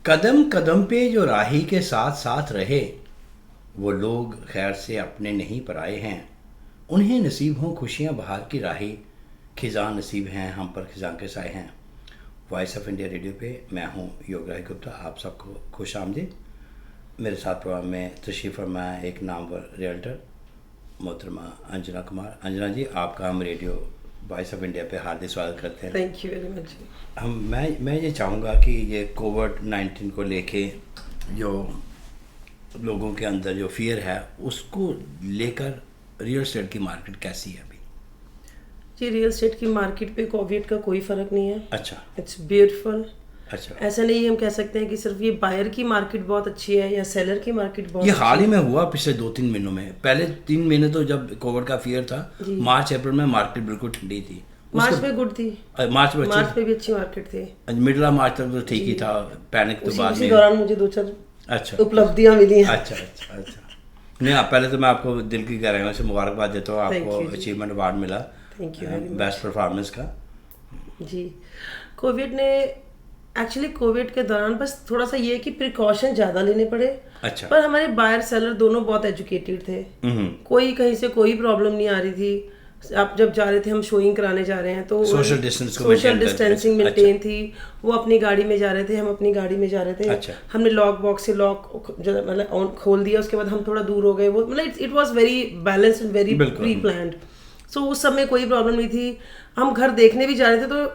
कदम कदम पे जो राही के साथ साथ रहे, वो लोग खैर से अपने नहीं पराए हैं। उन्हें नसीब हों खुशियाँ बहार की राही, खिज़ां नसीब हैं हम पर खिज़ां के साए हैं। वॉइस ऑफ इंडिया रेडियो पे मैं हूँ योगराज गुप्ता, आप सबको खुश आमदीद। मेरे साथ प्रोग्राम में तशरीफ़ फरमा एक नामवर रियल्टर मोहतरमा अंजना कुमार। अंजना जी, आपका हम रेडियो वॉइस ऑफ इंडिया पे हार्दिक स्वागत करते हैं। Thank you very much. मैं ये चाहूँगा कि ये कोविड-19 को लेके जो लोगों के अंदर जो फियर है, उसको लेकर रियल एस्टेट की मार्केट कैसी है अभी? जी, रियल एस्टेट की मार्केट पे कोविड का कोई फ़र्क नहीं है। अच्छा इट्स ब्यूटीफुल। अच्छा, ऐसा नहीं हम कह सकते हैं कि सिर्फ ये बायर की मार्केट बहुत अच्छी है या सेलर की मार्केट बहुत ये अच्छी हाल ही है। में हुआ पिछले 2-3 महीनों में। पहले 3 महीने तो जब कोविड का फियर था, मार्च अप्रैल में मार्केट बिल्कुल ठंडी थी। मार्च में गुड थी। मार्च में मार्च में भी अच्छी मार्केट थी। मिडल ऑफ मार्च तक तो ठीक ही था, पैनिक तो बाद उसी में। दौरान मुझे 2-4 अच्छा उपलब्धियां मिली हैं। अच्छा नहीं, आप पहले तो मैं आपको दिल की गहराइयों से मुबारकबाद देता हूँ, Thank आपको you जी। अचीवमेंट अवार्ड मिला thank you very much. Best performance का। जी, कोविड ने एक्चुअली कोविड के दौरान बस थोड़ा सा ये कि प्रिकॉशन ज़्यादा लेने पड़े। अच्छा। पर हमारे बायर सेलर दोनों बहुत एजुकेटेड थे। कोई कहीं से कोई प्रॉब्लम नहीं आ रही थी। आप जब जा रहे थे, हम शोइंग कराने जा रहे हैं तो सोशल डिस्टेंस को सोशल maintain करते थे। डिस्टेंसिंग अच्छा। मेंटेन थी। वो अपनी गाड़ी में जा रहे थे, हम अपनी गाड़ी में जा रहे थे। अच्छा। हमने लॉक बॉक्स से लॉक मतलब खोल दिया, उसके बाद हम थोड़ा दूर हो गए। वो मतलब it was very balanced and very बिल्कुल। Pre planned. सो उस समय कोई प्रॉब्लम नहीं थी। हम घर देखने भी जा रहे थे तो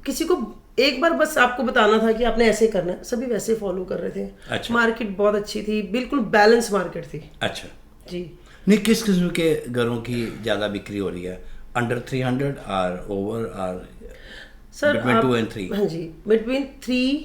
किसी को एक बार बस आपको बताना था कि आपने ऐसे करना है, सभी वैसे फॉलो कर रहे थे। अच्छा। मार्केट बहुत अच्छी थी, बिल्कुल बैलेंस मार्केट थी। अच्छा जी, नहीं, किस किस्म के घरों की ज़्यादा बिक्री हो रही है? अंडर 300 और ओवर और सर between 2 and 3? हाँ जी, बिटवीन 3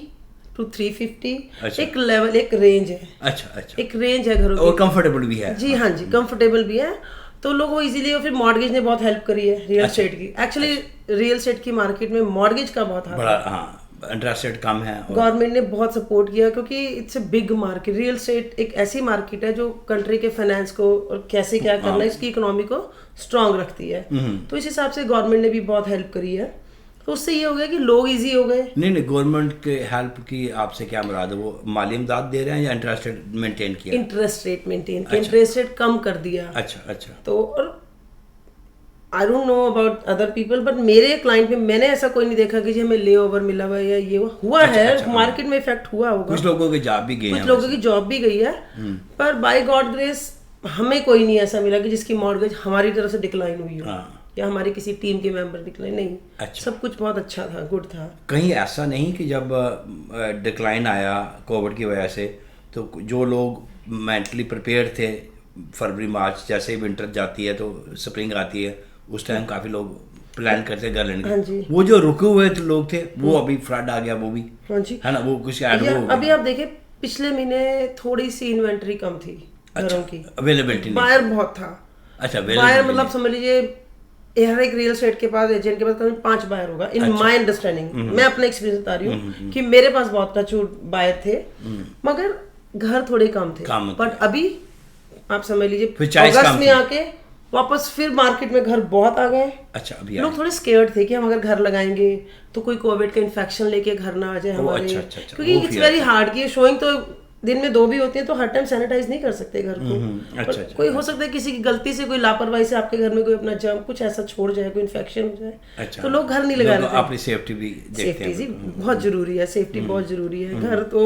to 350 अच्छा। एक लेवल, एक रेंज है। अच्छा एक रेंज है घरों और की। कंफर्टेबल भी है? जी हाँ जी, कंफर्टेबल भी है। तो लोगों को इजीली, और फिर मॉर्गेज ने बहुत हेल्प करी है रियल अच्छा। एस्टेट की। एक्चुअली रियल एस्टेट की मार्केट में मॉर्गेज का बहुत हाथ बड़ा, है। हाँ, इंटरेस्ट रेट कम है और गवर्नमेंट ने बहुत सपोर्ट किया क्योंकि it's a big market. Real estate एक ऐसी मार्केट है जो कंट्री के फाइनेंस को और कैसे क्या करना है, इसकी इकोनॉमी को स्ट्रांग रखती है। तो इस हिसाब से गवर्नमेंट ने भी बहुत हेल्प करी है। तो उससे ये हो गया कि लोग इजी हो गए। नहीं, गवर्नमेंट के हेल्प की आपसे क्या मुराद है? वो माली इमदाद दे रहे हैं या इंटरेस्ट रेट मेंटेन किया? इंटरेस्ट रेट मेंटेन अच्छा। किया, इंटरेस्ट रेट कम कर दिया। अच्छा तो और आई don't know about other people, but मेरे क्लाइंट में मैंने ऐसा कोई नहीं देखा कि जी हमें ले ओवर मिला हुआ है या ये हुआ अच्छा, है। अच्छा, मार्केट में इफेक्ट हुआ होगा, कुछ लोगों के जॉब भी गए कुछ हैं लोगों वैसे। की जॉब भी गई है। पर बाय गॉड ग्रेस हमें कोई नहीं ऐसा मिला कि जिसकी मॉर्गेज हमारी तरफ से डिक्लाइन हुई हो हाँ। या हमारी किसी टीम के मेंबर डिक्लाइन। नहीं, अच्छा। सब कुछ बहुत अच्छा था, गुड था। कहीं ऐसा नहीं कि जब डिक्लाइन आया कोविड की वजह से, तो जो लोग मेंटली प्रिपेयर थे, फरवरी मार्च जैसे ही विंटर जाती है तो स्प्रिंग आती है, उस टाइम काफ़ी लोग प्लान करते घर लेने हाँ के, जी। वो जो रुके हुए लोग थे वो अभी फ्लड आ गया, वो भी हाँ जी, है ना, वो कुछ ऐड या हो अभी गया। आप देखें पिछले महीने थोड़ी सी इन्वेंट्री कम थी घरों की। अवेलेबिलिटी नहीं। बायर बहुत था। अच्छा, बायर availability मतलब नहीं। समझ लीजिए हर एक रियल एस्टेट के पास, एजेंट के पास करीब 5 बायर होगा इन माय अंडरस्टैंडिंग। मैं अपना एक्सपीरियंस बता रही हूँ कि मेरे पास बहुत टचवुड बायर थे, मगर घर थोड़े कम थे। कम थे। बट अभी आप समझ फिर लीजिए choice अगस्त कम में थी। आके वापस फिर मार्केट में घर बहुत आ गए। अच्छा, अभी लोग थोड़े स्केयर्ड थे कि हम अगर घर लगाएंगे तो कोई कोविड का इन्फेक्शन लेके घर ना आ जाए हमारे। अच्छा, क्योंकि वो इट्स fear वेरी था। हार्ड कि शोइंग तो दिन में 2 भी होती है, तो हर टाइम सैनिटाइज नहीं कर सकते घर को। अच्छा, कोई हो सकता है किसी की गलती से, कोई लापरवाही से आपके घर में कोई अपना जर्म कुछ ऐसा छोड़ जाए, कोई इन्फेक्शन हो जाए, अच्छा, तो लोग घर नहीं लगा लोग रहे थे। अपनी सेफ्टी भी देखते सेफ्टी हैं। जी बहुत जरूरी है, सेफ्टी बहुत जरूरी है। घर तो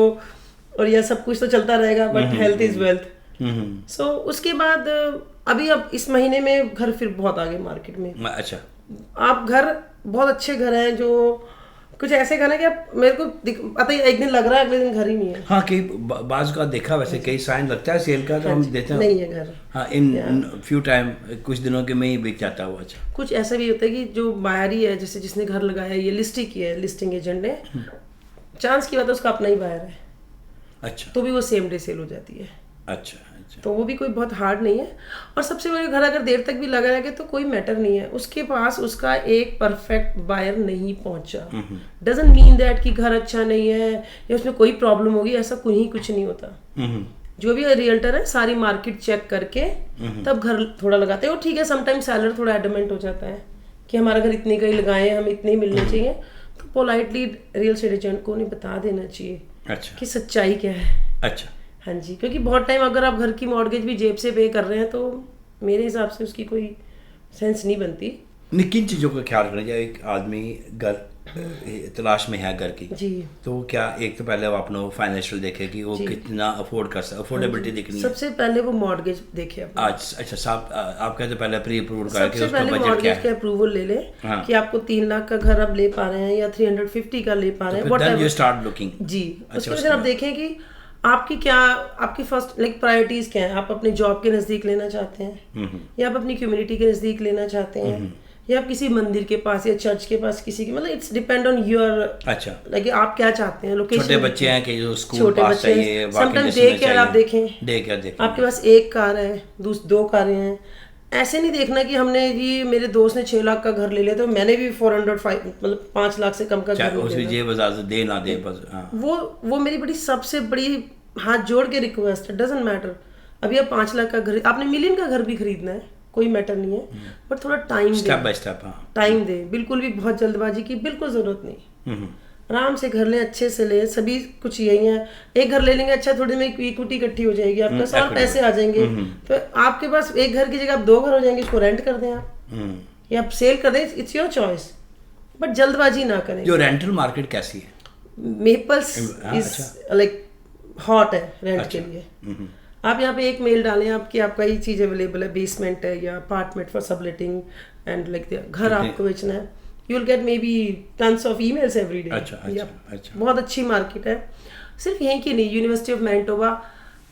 और यह सब कुछ तो चलता रहेगा, बट हेल्थ इज वेल्थ। सो उसके बाद अभी अब इस महीने में घर फिर बहुत आ गए मार्केट में। अच्छा, आप घर बहुत अच्छे घर हैं, जो कुछ ऐसे घर हैं कि आप मेरे को पता ही एक दिन लग रहा है अगले दिन घर ही नहीं है। हाँ, कई बाज का देखा वैसे, कई साइन लगता है सेल का, तो हम देते हैं नहीं है घर। हाँ, इन फ्यू टाइम कुछ दिनों के में ही बिक जाता हुआ। अच्छा, कुछ ऐसा भी होता है कि जो बायर ही है, जैसे जिसने घर लगाया है, ये लिस्ट ही किया है लिस्टिंग एजेंट ने, चांस की बात है उसका अपना ही बायर है, अच्छा तो भी वो सेम डे सेल हो जाती है। अच्छा अच्छा, तो वो भी कोई बहुत हार्ड नहीं है। और सबसे बड़ी, घर अगर देर तक भी लगा रहेगा तो कोई मैटर नहीं है, उसके पास उसका एक परफेक्ट बायर नहीं पहुंचा, डजंट मीन दैट कि घर अच्छा नहीं है या उसमें कोई प्रॉब्लम होगी, ऐसा कुछ नहीं होता। जो भी रियल्टर है सारी मार्केट चेक करके तब घर थोड़ा लगाते हैं। और ठीक है, समटाइम्स सेलर थोड़ा एडमेंट हो जाता है कि हमारा घर इतने का ही लगाए, हम इतने ही मिलने चाहिए, तो पोलाइटली रियल एस्टेट एजेंट को उन्हें बता देना चाहिए अच्छा कि सच्चाई क्या है। अच्छा। हाँ जी, क्योंकि बहुत टाइम अगर आप घर की मॉर्गेज भी जेब से पे कर रहे हैं तो मेरे हिसाब से उसकी कोई सेंस नहीं बनती। नहीं, किन चीज़ों का ख्याल रखना चाहिए? एक आदमी घर तलाश में है घर की, जी तो क्या एक तो पहले वो अपना फाइनेंशियल देखे कि वो जी। कितना अफोर्ड कर सकता, अफोर्डेबिलिटी देखनी है। सबसे पहले वो मॉर्गेज देखे अपना। आज अच्छा साहब, आप कहते पहले प्री अप्रूव करके सबसे उसका पहले बजट क्या मॉर्गेज के है? अप्रूवल ले ले हाँ। कि आपको 3 लाख का घर आप ले पा रहे हैं या 350 का ले पा रहे हैं, फिर then you whatever। Start looking. जी। अच्छा, उसके बाद उसके फिर आप बाद? देखें कि आपकी क्या, आपकी फर्स्ट लाइक प्रायोरिटीज क्या है। आप अपने जॉब के नज़दीक लेना चाहते हैं या आप अपनी कम्युनिटी के नज़दीक लेना चाहते हैं या आप किसी मंदिर के पास या चर्च के पास किसी की, मतलब इट्स डिपेंड ऑन योर, अच्छा, लाइक आप क्या चाहते हैं। लोकेशन, छोटे बच्चे हैं कि जो स्कूल छोटे पास बच्चे चाहिए, समटाइम्स डे केयर आप देखें, डे केयर देखें। आपके पास एक कार है, 2 कारें हैं। ऐसे नहीं देखना कि हमने जी मेरे दोस्त ने 6 लाख का घर ले लिया तो मैंने भी 405 मतलब 5 लाख से कम का घर चाहे नहीं उसकी लेना। जेब इजाजत दे ना दे, बस हाँ। वो मेरी बड़ी सबसे बड़ी हाथ जोड़ के रिक्वेस्ट है, डजंट मैटर। अभी आप 5 लाख का घर, आपने मिलियन का घर भी खरीदना है, कोई मैटर नहीं है, बट थोड़ा time they, step by step. हाँ। टाइम दे। बिल्कुल भी बहुत जल्दबाजी की बिल्कुल जरूरत नहीं। आराम से घर लें, अच्छे से लें। सभी कुछ यही है, एक घर ले लेंगे, अच्छा थोड़ी में इक्विटी इकट्ठी हो जाएगी, आपके पास और पैसे आ जाएंगे, तो आपके पास एक घर की जगह आप 2 घर हो जाएंगे। उसको रेंट कर दें आप या आप सेल कर दें, इट्स योर चॉइस, बट जल्दबाजी ना करें। जो रेंटल मार्केट कैसी है? मेपल्स इज लाइक हॉट है रेंट के लिए। आप यहाँ पे एक मेल डालें आपकी, आपका ये चीज़ अवेलेबल है, बेसमेंट है या apartment for subletting and like घर आपको बेचना है, you will get may be tons of emails every day. अच्छा। बहुत अच्छी मार्केट है, सिर्फ यहीं की नहीं, यूनिवर्सिटी ऑफ मैनटोबा।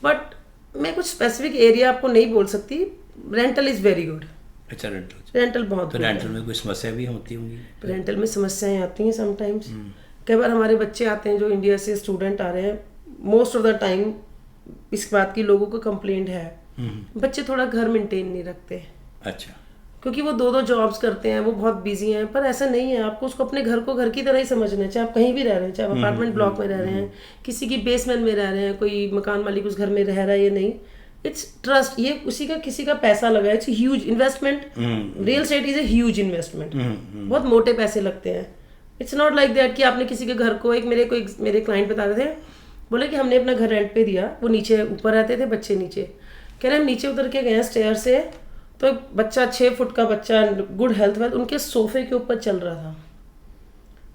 बट मैं कुछ स्पेसिफिक एरिया आपको नहीं बोल सकती। Rental is very good. अच्छा, रेंटल रेंटल बहुत तो रेंटल में कोई समस्या भी होती होंगी? रेंटल में समस्याएं आती हैं समटाइम्स। कई बार हमारे बच्चे आते हैं जो इंडिया से स्टूडेंट आ रहे हैं, मोस्ट ऑफ द टाइम इस बात की लोगों को कंप्लेंट है, बच्चे थोड़ा घर मेंटेन नहीं रखते। अच्छा। क्योंकि वो 2 जॉब्स करते हैं, वो बहुत बिजी हैं। पर ऐसा नहीं है, आपको उसको अपने घर को घर की तरह ही समझना है, चाहे आप कहीं भी रह रहे हैं, चाहे आप अपार्टमेंट ब्लॉक में रह रहे हैं, किसी की बेसमेंट में रह रहे हैं, कोई मकान मालिक उस घर में रह रहा है या नहीं। इट्स ट्रस्ट, ये उसी का किसी का पैसा लगा है, it's huge investment. Real estate is a huge investment, बहुत मोटे पैसे लगते हैं। इट्स नॉट लाइक दैट कि आपने किसी के घर को, मेरे क्लाइंट बता रहे थे, बोले कि हमने अपना घर रेंट पे दिया, वो नीचे ऊपर रहते थे, बच्चे नीचे, कह रहे हम नीचे उतर के गए स्टेयर से, तो एक बच्चा 6 फुट का बच्चा, गुड हेल्थ वेल्थ, उनके सोफे के ऊपर चल रहा था।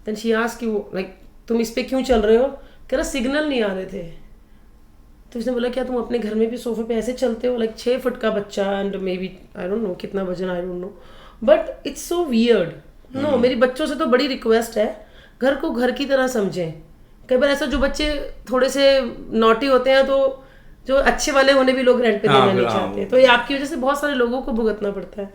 देन शी आस्क्ड कि लाइक तुम इस पे क्यों चल रहे हो? कह रहा सिग्नल नहीं आ रहे थे। तो उसने बोला क्या तुम अपने घर में भी सोफे पे ऐसे चलते हो? लाइक 6 फुट का बच्चा and may be I don't know कितना वजन, I don't know, but it's so weird. No, मेरी बच्चों से तो बड़ी रिक्वेस्ट है, घर को घर की तरह समझें। कई बार ऐसा, जो बच्चे थोड़े से नॉटी होते हैं, तो जो अच्छे वाले उन्हें भी लोग रेंट पे देना नहीं चाहते, तो ये आपकी वजह से बहुत सारे लोगों को भुगतना पड़ता है।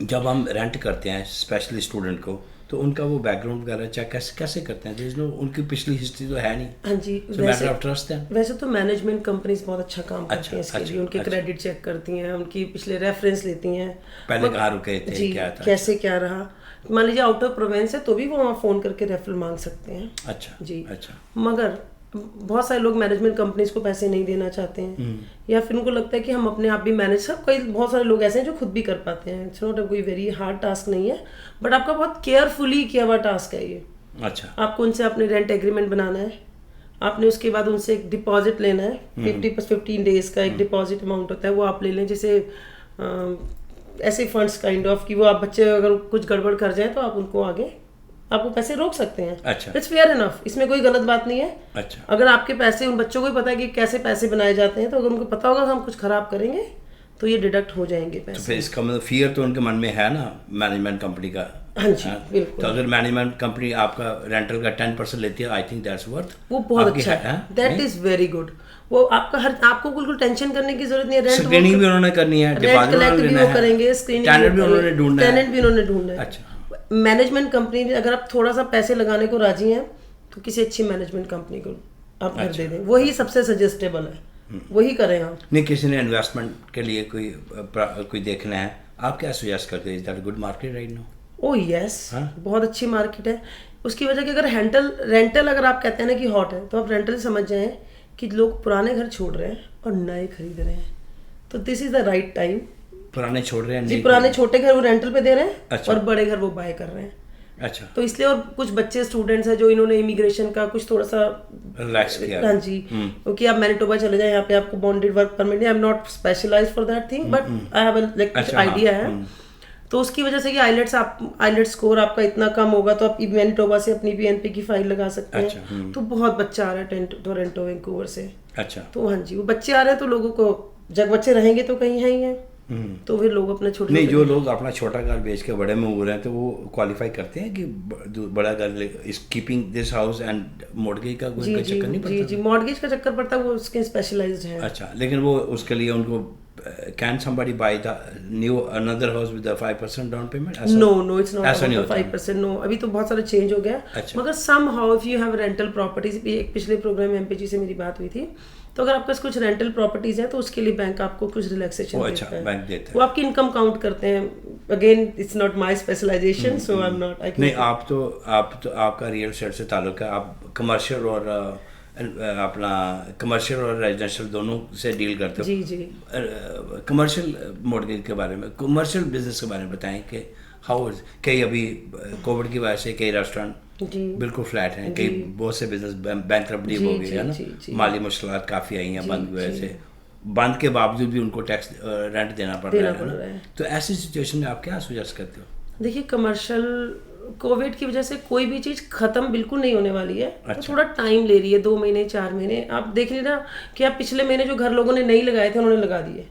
जब हम रेंट करते हैं स्पेशली स्टूडेंट को, तो उनका वो बैकग्राउंड वगैरह चेक कैसे करते हैं? जो उनकी पिछली हिस्ट्री तो है नहीं। हाँ जी, मैटर ऑफ ट्रस्ट है। वैसे तो मैनेजमेंट कंपनीज बहुत अच्छा काम करती हैं इसके लिए, उनके क्रेडिट चेक करती हैं, उनकी पिछले रेफरेंस लेती हैं, पहले कहाँ रुके थे, क्या था, कैसे क्या रहा। मान लीजिए आउट ऑफ प्रोविंस है तो भी वो वहाँ फोन करके रेफरल मांग सकते हैं। अच्छा जी। अच्छा। मगर बहुत सारे लोग मैनेजमेंट कंपनीज को पैसे नहीं देना चाहते हैं, या फिर उनको लगता है कि हम अपने आप भी मैनेज, सब बहुत सारे लोग ऐसे हैं जो खुद भी कर पाते हैं। इट्स नॉट कोई वेरी हार्ड टास्क नहीं है, बट आपका बहुत केयरफुली किया हुआ टास्क है ये। अच्छा। आपको उनसे अपने रेंट एग्रीमेंट बनाना है, आपने उसके बाद उनसे एक डिपॉजिट लेना है, 15 डेज का एक डिपॉजिट अमाउंट होता है, वो आप ले लें। जैसे ऐसे फंड्स काइंड ऑफ कि वो आप बच्चे अगर कुछ गड़बड़ कर जाए तो आप उनको आगे आपको पैसे रोक सकते हैं। अच्छा। इट्स फेयर इनफ, इसमें कोई गलत बात नहीं है। अच्छा। अगर आपके पैसे, उन बच्चों को ही पता है कि कैसे पैसे बनाए जाते हैं, तो अगर उनको पता होगा कि हम कुछ खराब करेंगे तो ये डिडक्ट हो जाएंगे पैसे। तो फिर इसका मतलब फियर तो उनके मन में है ना मैनेजमेंट कंपनी का। हाँ जी, बिल्कुल। तो अगर मैनेजमेंट कंपनी आपका रेंटल का 10% लेती है, आई थिंक दैट्स वर्थ, वो बहुत अच्छा है, दैट इज वेरी गुड। वो आपको बिल्कुल टेंशन करने की जरूरत नहीं है। रेंट स्क्रीनिंग भी उन्होंने करनी है, रेंट कलेक्ट भी वो करेंगे, स्क्रीनिंग टेनेंट भी उन्होंने ढूंढना है, टेनेंट भी उन्होंने ढूंढना है। अच्छा। मैनेजमेंट कंपनी, अगर आप थोड़ा सा पैसे लगाने को राजी हैं तो किसी अच्छी मैनेजमेंट कंपनी को आप घर दे दें, वही सबसे सजेस्टेबल है, वही करें आप। नहीं, किसी ने इन्वेस्टमेंट के लिए कोई देखना है, आप क्या सजेस्ट करते हैं? Is that good market right now? Oh yes, बहुत अच्छी मार्केट है। उसकी वजह कि अगर रेंटल अगर आप कहते हैं ना कि हॉट है, तो आप रेंटल समझ जाएं कि लोग पुराने घर छोड़ रहे हैं और नए खरीद रहे हैं, तो this is the right time. पुराने छोड़ रहे हैं जी, पुराने छोटे घर वो रेंटल पे दे रहे हैं। अच्छा। और बड़े घर वो बाय कर रहे हैं। अच्छा, तो इसलिए, और कुछ बच्चे स्टूडेंट्स हैं जो इन्होंने इमिग्रेशन का कुछ थोड़ा सा रिलैक्स किया। हाँ जी, क्योंकि आप मैनिटोबा चले जाए, यहाँ पे आपको बॉन्डेड वर्क परमिट नहीं, I am not specialise for that thing, but I have like कुछ अच्छा, हाँ, आइडिया है। तो उसकी वजह से कि आइलेट्स स्कोर आपका इतना कम होगा तो आप मैनिटोबा से अपनी बीएनपी की फाइल लगा सकते हैं। अच्छा, तो बहुत बच्चा आ रहा है टोरंटो वैंकूवर से। अच्छा, तो हाँ जी, वो बच्चे आ रहे हैं, तो लोगों को जब बच्चे रहेंगे तो कहीं है ही है, तो फिर लोग अपने छोटे नहीं, जो लोग अपना छोटा घर बेच के बड़े में हो रहे हैं तो वो क्वालिफाई करते हैं कि बड़ा घर is keeping this house and mortgage का कोई चक्कर नहीं पड़ता? जी, मॉर्गेज का चक्कर पड़ता है, वो उसके स्पेशलाइज्ड है। अच्छा, लेकिन वो उसके लिए उनको can somebody buy the new another house with 5% down payment? No it's not ऐसा नहीं होता 5%, नो, अभी तो बहुत सारा चेंज हो गया। अच्छा। मगर somehow if you have rental properties, एक पिछले प्रोग्राम में एमपीजी से मेरी बात हुई थी, तो अगर आपके पास कुछ रेंटल प्रॉपर्टीज है तो उसके लिए बैंक आपको कुछ रिलैक्सेशन अच्छा, बैंक देता है। वो आपकी इनकम काउंट करते हैं। Again it's not my specialisation, so I am not, नहीं, आप तो आपका रियल एस्टेट से ताल्लुक है, आप कमर्शियल और अपना कमर्शियल और रेजिडेंशियल दोनों से डील करते हो। जी जी। कमर्शियल मॉर्गेज के बारे में, कमर्शियल बिजनेस के बारे में बताएं कि हाउ कई अभी कोविड की वजह से कई रेस्टोरेंट बिल्कुल फ्लैट हैं, कई बहुत से बिजनेस बैंकरप्टी हो गए है ना, माली मुश्किलात काफ़ी आई हैं बंद की वजह से, बंद के बावजूद भी उनको टैक्स रेंट देना पड़ रहा है ना। तो ऐसी सिचुएशन में आप क्या सुजेस्ट करते हो? देखिए, कमर्शियल कोविड की वजह से कोई भी चीज़ खत्म बिल्कुल नहीं होने वाली है। अच्छा। तो थोड़ा टाइम ले रही है, 2 महीने 4 महीने। आप देख लीजिए ना कि आप पिछले महीने जो घर लोगों ने नहीं लगाए थे उन्होंने लगा दिए।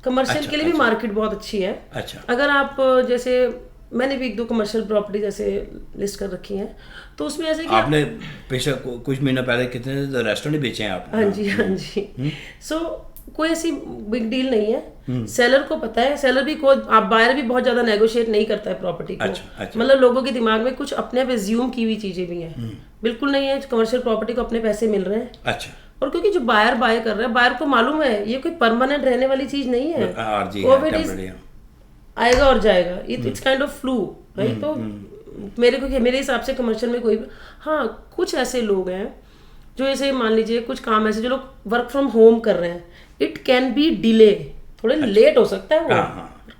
कमर्शियल के लिए भी मार्केट बहुत अच्छी है। अच्छा। अगर आप जैसे मैंने भी 1-2 कमर्शियल प्रॉपर्टी जैसे लिस्ट कर रखी हैं, तो उसमें ऐसे कि आपने पिछले कुछ महीना पहले कितने रेस्टोरेंट बेचे हैं आप? हाँ जी। सो कोई ऐसी बिग डील नहीं है। सेलर को पता है, सेलर भी आप बायर भी बहुत ज्यादा नेगोशिएट नहीं करता है प्रॉपर्टी को। अच्छा। मतलब लोगों के दिमाग में कुछ अपने आप एज्यूम की हुई चीजें भी हैं, बिल्कुल नहीं है। कमर्शियल प्रॉपर्टी को अपने पैसे मिल रहे हैं। अच्छा। और क्योंकि जो बायर बाय कर रहा है, बायर को मालूम है ये कोई परमानेंट रहने वाली चीज नहीं है, कोविड आएगा और जाएगा, it's kind of flu, right. तो मेरे हिसाब से कमर्शियल में कोई, हाँ कुछ ऐसे लोग हैं जो ऐसे मान लीजिए कुछ काम ऐसे जो लोग वर्क फ्रॉम होम कर रहे हैं, इट कैन बी डिले, थोड़े लेट हो सकता है वो,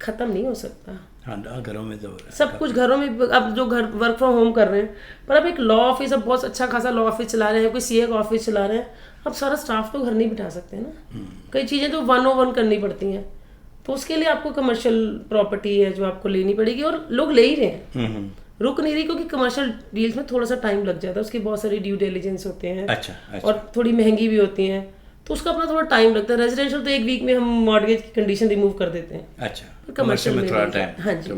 खत्म नहीं हो सकता। हाँ, घरों में तो सब कुछ घरों में, अब जो घर वर्क फ्रॉम होम कर रहे हैं, पर अब एक लॉ ऑफिस, अब बहुत अच्छा खासा लॉ ऑफिस चला रहे हैं, कोई सीए का ऑफिस चला रहे हैं, अब सारा स्टाफ तो घर नहीं बिठा सकते ना, कई चीज़ें तो 101 करनी पड़ती हैं। तो उसके लिए आपको कमर्शियल प्रॉपर्टी है जो आपको लेनी पड़ेगी, और लोग ले ही रहे हैं, रुक नहीं रही, क्योंकि कमर्शियल डील्स में थोड़ा सा टाइम लग जाता है, उसके बहुत सारे ड्यू डिलिजेंस होते हैं। अच्छा। और थोड़ी महंगी भी होती हैं, तो उसका अपना थोड़ा टाइम लगता है। रेजिडेंशियल तो 1 वीक में हम मॉर्गेज की कंडीशन रिमूव कर देते हैं। अच्छा, कमर्शियल में थोड़ा टाइम। हाँ जी,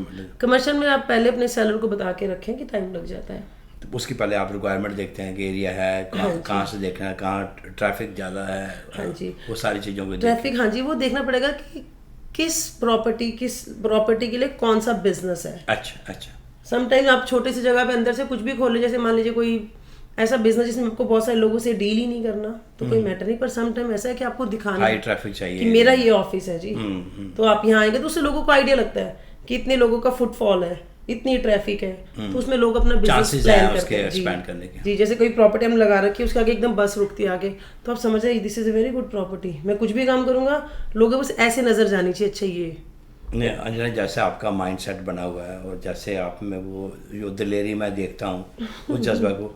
कमर्शियल में आप पहले अपने सेलर को बता के रखें कि टाइम लग जाता है। तो उसकी पहले आप रिक्वायरमेंट देखते हैं कि एरिया है, कहाँ से देखना है, कहाँ ट्रैफिक ज़्यादा है। हाँ जी, वो सारी चीज़ों को ट्रैफिक, हाँ जी, वो देखना पड़ेगा कि किस प्रॉपर्टी के लिए कौन सा बिजनेस है। अच्छा। समटाइम आप छोटी सी जगह पे अंदर से कुछ भी खोले, जैसे मान लीजिए कोई ऐसा बिजनेस जिसमें आपको बहुत सारे लोगों से डील ही नहीं करना, तो कोई मैटर नहीं, पर समटाइम ऐसा है कि आपको दिखाना हाई ट्रैफिक चाहिए कि मेरा ये ऑफिस है जी, तो आप यहाँ आएंगे तो उससे लोगों को आइडिया लगता है कि इतने लोगों का फुटफॉल है, इतनी ट्रैफिक है, तो उसमें लोग अपना बिजनेस प्लान करते हैं जी। जैसे कोई प्रॉपर्टी हम लगा रखी है, उसके आगे एकदम बस रुकती है आगे, तो आप समझ रहे this is a very good property, मैं कुछ भी काम करूंगा लोगों बस ऐसे नजर जानी चाहिए। अच्छा, ये नहीं अंजना, जैसे आपका माइंड सेट बना हुआ है और जैसे आप में वो जो दिलेरी मैं देखता हूँ, उस जज्बा को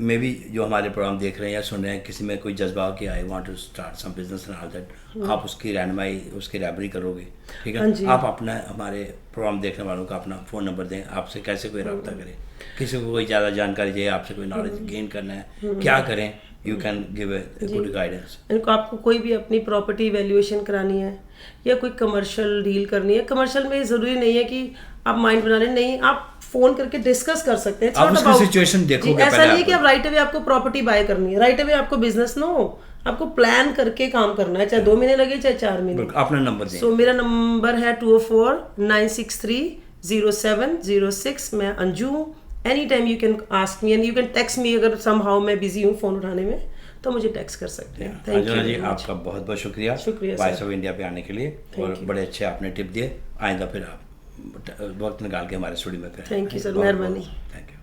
मे भी जो हमारे प्रोग्राम देख रहे हैं या सुन रहे हैं, किसी में कोई जज्बा हो कि I want to start some business and all that, आप उसकी रहनुमाई, उसकी रहबरी करोगे, ठीक है। आप अपना हमारे प्रोग्राम देखने वालों का अपना फ़ोन नंबर दें, आपसे कैसे कोई रब्ता करे, किसी को कोई ज़्यादा जानकारी चाहिए, आपसे कोई नॉलेज गेन करना है, क्या करें, you can give a good guidance. इनको आपको कोई भी अपनी प्रॉपर्टी वैल्यूएशन करानी है या कोई कमर्शियल डील करनी है, कमर्शियल में ज़रूरी नहीं है कि आप माइंड बना लें, नहीं, आप फोन करके डिस्कस कर सकते हैं। आप उसकी सिचुएशन देखोगे, ऐसा नहीं है कि आप राइट अवे आपको प्रॉपर्टी बाय करनी है, राइट अवे आपको बिजनेस नो, आपको प्लान करके काम करना है, चाहे 2 महीने लगे चाहे 4 महीने। अपना नंबर दें। मेरा नंबर है 204-963-0706। मैं अंजू हूँ। Any time you can ask me and you can text me, अगर समहाउ मैं बिजी हूँ फोन उठाने में तो मुझे टेक्स्ट कर सकते हैं। थैंक यू जी, आपका बहुत बहुत शुक्रिया वॉइस ऑफ इंडिया पे आने के लिए, और बड़े अच्छे आपने टिप दिए। आइंदा फिर आप वक्त निकाल के हमारे स्टूडियो में करें। थैंक यू सर, मेहरबानी। Thank you.